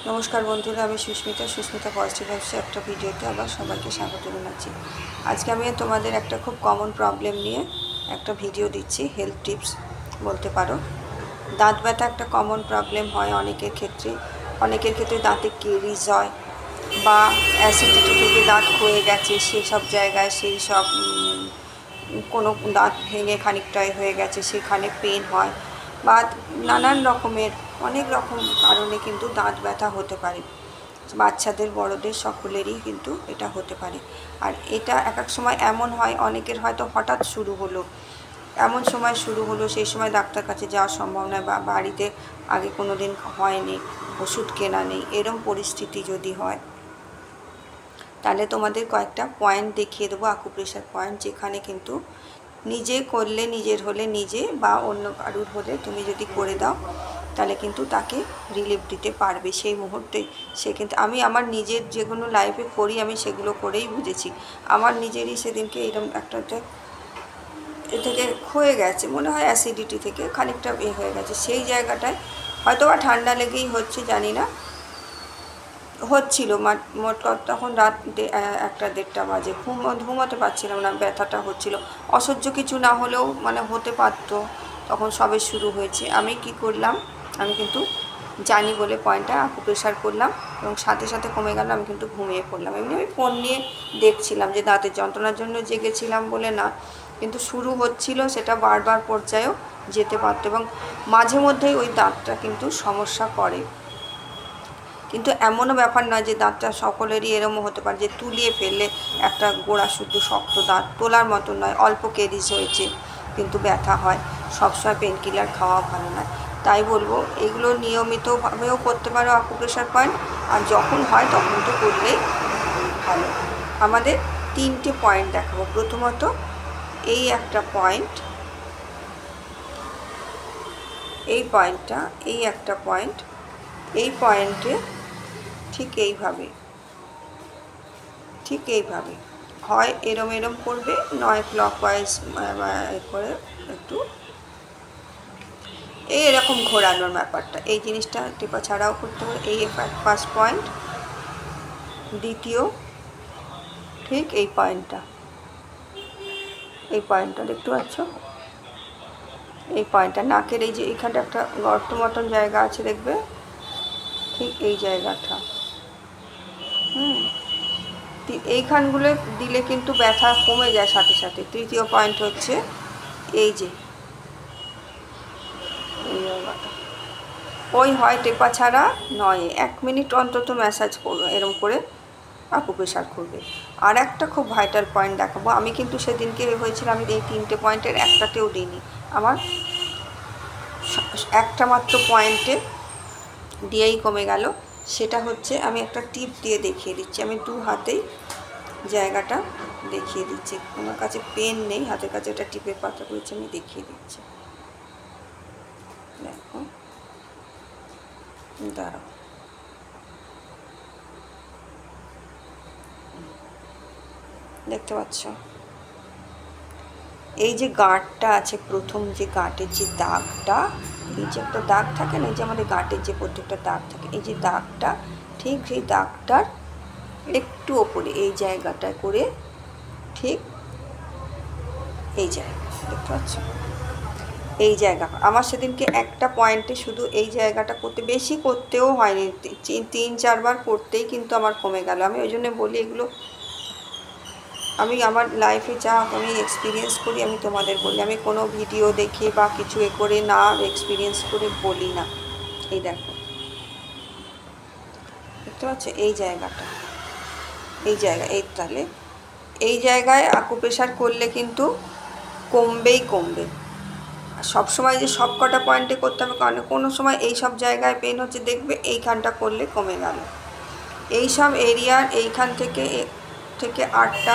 নমস্কার বন্ধুরা, আমি সুস্মিতা পজিটিভ ভাইবসে একটা ভিডিওতে আবার সবাইকে স্বাগত জানাচ্ছি। আজকে আমি তোমাদের একটা খুব কমন প্রবলেম নিয়ে একটা ভিডিও দিচ্ছি, হেলথ টিপস বলতে পারো। দাঁত ব্যথা একটা কমন প্রবলেম হয় অনেকের ক্ষেত্রে দাঁতে কেরিজ হয় বা অ্যাসিডিটি থেকে দাঁত ক্ষয়ে গেছে, সেসব জায়গায় সেই সব কোনো দাঁত ভেঙে খানিকটাই হয়ে গেছে, সেখানে পেন হয় বা নানান রকমের অনেক রকম কারণে কিন্তু দাঁত ব্যথা হতে পারে। বাচ্চাদের বড়দের সকলেরই কিন্তু এটা হতে পারে। আর এটা এক এক সময় এমন হয়, অনেকের হয়তো হঠাৎ এমন সময় শুরু হলো, সেই সময় ডাক্তার কাছে যাওয়া সম্ভব নয় বা বাড়িতে আগে কোনো দিন হয়নি, ওষুধ কেনা নেই, এরম পরিস্থিতি যদি হয় তাহলে তোমাদের কয়েকটা পয়েন্ট দেখিয়ে দেবো, আকুপ্রেশার পয়েন্ট, যেখানে কিন্তু নিজে করলে, নিজের হলে নিজে বা অন্য কারুর হলে তুমি যদি করে দাও তাহলে কিন্তু তাকে রিলিফ দিতে পারবে সেই মুহূর্তে। সে কিন্তু আমি আমার নিজের যেগুলো লাইফে করি আমি সেগুলো করেই বুঝেছি। আমার নিজেরই সেদিনকে এরকম একটাতে এ থেকে ক্ষয়ে গেছে, মনে হয় অ্যাসিডিটি থেকে খানিকটা হয়ে গেছে, সেই জায়গাটায় হয়তো বা ঠান্ডা লেগেই হচ্ছে জানি না, হচ্ছিল মোট তখন রাত 1-1:30 বাজে, ঘুমোতে পারছিলাম না, ব্যথাটা হচ্ছিল, অসহ্য কিছু না হলেও মানে হতে পারতো, তখন সবে শুরু হয়েছে। আমি কি করলাম, আমি কিন্তু জানি বলে পয়েন্টটা আকুপ্রেশার করলাম এবং সাথে সাথে কমে গেল। আমি কিন্তু ঘুমিয়ে পড়লাম, এমনি আমি ফোন নিয়ে দেখছিলাম, যে দাঁতের যন্ত্রণার জন্য জেগেছিলাম বলে না, কিন্তু শুরু হচ্ছিল, সেটা বারবার পর্যায়েও যেতে পারতো এবং মাঝে মধ্যেই ওই দাঁতটা কিন্তু সমস্যা করে। কিন্তু এমনও ব্যাপার নয় যে দাঁতটা সকলেরই এরমও হতে পারে যে তুলিয়ে ফেললে একটা গোড়া শুদ্ধ শক্ত দাঁত, তোলার মতো নয়, অল্প কেরিজ হয়েছে কিন্তু ব্যথা হয়, সবসময় পেন কিলার খাওয়া ভালো নয়। তাই বলবো এগুলো নিয়মিতভাবেও করতে পারো আকুপ্রেশার পয়েন্ট, আর যখন হয় তখন তো করলেই ভালো। আমাদের 3টে পয়েন্ট দেখাবো। প্রথমত এই একটা পয়েন্ট, এই পয়েন্টটা, এই একটা পয়েন্ট, এই পয়েন্টে ঠিক এইভাবে হয় এরম করবে, নয় ক্লকওয়াইজ করে একটু এরকম ঘোরানোর ব্যাপারটা, এই জিনিসটা টেপা ছাড়াও করতে হবে। এই ফার্স্ট পয়েন্ট। দ্বিতীয় ঠিক এই পয়েন্টটা দেখতে পাচ্ছ, এই পয়েন্টটা নাকের এই যে এখানটা একটা গর্ত মতন জায়গা আছে দেখবে, ঠিক এই জায়গাটা, এইখানগুলো দিলে কিন্তু ব্যথা কমে যায় সাথে সাথে। তৃতীয় পয়েন্ট হচ্ছে এই যে এই জায়গাটা, ওই হয় টেপা ছাড়া নয়, 1 মিনিট অন্তত ম্যাসাজ করবে, এরম করে আকুপ্রেশার করবে। আর একটা খুব ভাইটাল পয়েন্ট দেখাবো। আমি কিন্তু সেদিনকে হয়েছিল, আমি এই 3টে পয়েন্টের একটাতেও দিইনি, আমার একটা মাত্র পয়েন্টে দিয়েই কমে গেল। সেটা হচ্ছে, আমি একটা টিপ দিয়ে দেখিয়ে দিচ্ছি, আমি 2 হাতেই জায়গাটা দেখিয়ে দিচ্ছি, আমার কাছে পেন নেই, হাতের কাছে একটা টিপের পাতা করেছি, আমি দেখিয়ে দিচ্ছি, দেখো, দাঁড়াও, দেখতে পাচ্ছ এই যে গাঁটটা আছে, প্রথম যে গাঁটের যে দাগটা, এই যে একটা দাগ থাকে না, এই যে আমাদের গাঁটের যে প্রত্যেকটা দাগ থাকে, এই যে দাগটা, ঠিক সেই দাগটার একটু ওপরে এই জায়গাটা করে, ঠিক এই জায়গা দেখতে পাচ্ছ, এই জায়গা আমার সেদিনকে একটা পয়েন্টে শুধু এই জায়গাটা করতে, বেশি করতেও হয়নি, 3-4 বার করতেই কিন্তু আমার কমে গেল। আমি ওই জন্য বলি এগুলো আমি আমার লাইফে যা আমি এক্সপিরিয়েন্স করি আমি তোমাদের বলি, আমি কোনো ভিডিও দেখে বা কিছু করে না এক্সপিরিয়েন্স করে বলি না। এই দেখো, দেখতে পাচ্ছ এই জায়গাটা, এই জায়গা, এই তাহলে এই জায়গায় আকুপ্রেশার করলে কিন্তু কমবে। সবসময় যে সব কটা পয়েন্টে করতে হবে, কারণ কোনো সময় এই সব জায়গায় পেন হচ্ছে, দেখবে এইখানটা করলে কমে গেল। এই সব এরিয়ার এইখান থেকে 8টা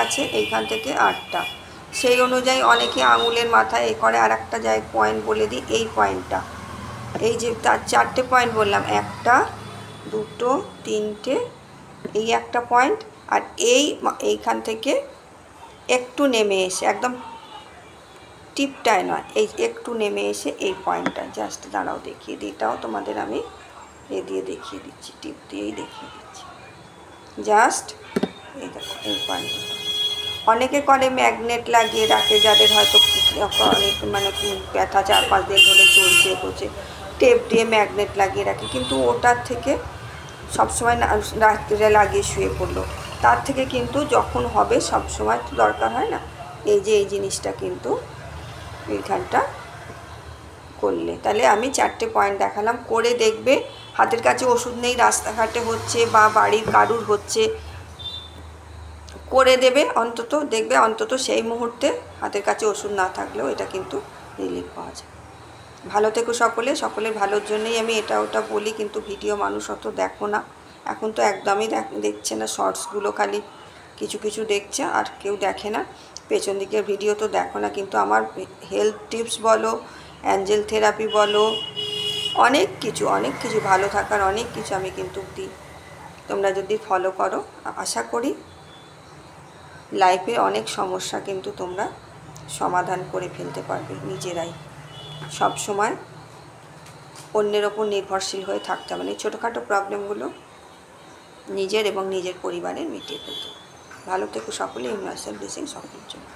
আছে, এইখান থেকে 8টা, সেই অনুযায়ী অনেকে আঙুলের মাথায় এ করে। আর একটা জায়গায় পয়েন্ট বলে দিই, এই পয়েন্টটা, এই যে তার 4টে পয়েন্ট বললাম, 1টা 2টো 3টে, এই একটা পয়েন্ট, আর এইখান থেকে একটু নেমে এসে, একদম টিপটায় নয়, এই একটু নেমে এসে এই পয়েন্টটা, জাস্ট দাঁড়াও দেখিয়ে দিই, এটাও তোমাদের আমি এ দিয়ে দেখিয়ে দিচ্ছি, টিপ দিয়েই দেখিয়ে দিচ্ছি। জাস্ট এই দেখো এই পয়েন্ট দুটো। অনেকে করে ম্যাগনেট লাগিয়ে রাখে, যাদের হয়তো অনেক মানে ব্যথা 4-5 দিন ধরে চলছে করছে, টেপ দিয়ে ম্যাগনেট লাগিয়ে রাখে, কিন্তু ওটার থেকে সবসময় না রাত্রে লাগিয়ে শুয়ে পড়লো, তার থেকে কিন্তু যখন হবে সবসময় তো দরকার হয় না, এই যে এই জিনিসটা কিন্তু এইখানটা করলে। তাহলে আমি 4টে পয়েন্ট দেখালাম, করে দেখবে। হাতের কাছে ওষুধ নেই, রাস্তাঘাটে হচ্ছে বা বাড়ির কারুর হচ্ছে, করে দেবে অন্তত, দেখবে অন্তত সেই মুহূর্তে হাতের কাছে ওষুধ না থাকলেও এটা কিন্তু রিলিফ পাওয়া যায়। ভালো থেকো সকলে, সকলের ভালোর জন্যই আমি এটা ওটা বলি, কিন্তু ভিডিও মানুষ অত দেখো না, এখন তো একদমই দেখছে না, শর্টসগুলো খালি কিছু কিছু দেখছে আর কেউ দেখে না, পেছন দিকের ভিডিও তো দেখো না। কিন্তু আমার হেলথ টিপস বলো, অ্যাঞ্জেল থেরাপি বলো, অনেক কিছু ভালো থাকার অনেক কিছু আমি কিন্তু দিই। তোমরা যদি ফলো করো, আশা করি লাইফে অনেক সমস্যা কিন্তু তোমরা সমাধান করে ফেলতে পারবে নিজেরাই। সব সময় অন্যের ওপর নির্ভরশীল হয়ে থাকতে হবে না, এই ছোটোখাটো প্রবলেমগুলো নিজের এবং নিজের পরিবারের মিটিয়ে ফেলতে। ভালো থেকো সকলে, ইউনিভার্সাল ব্লেসিং সকলের জন্য।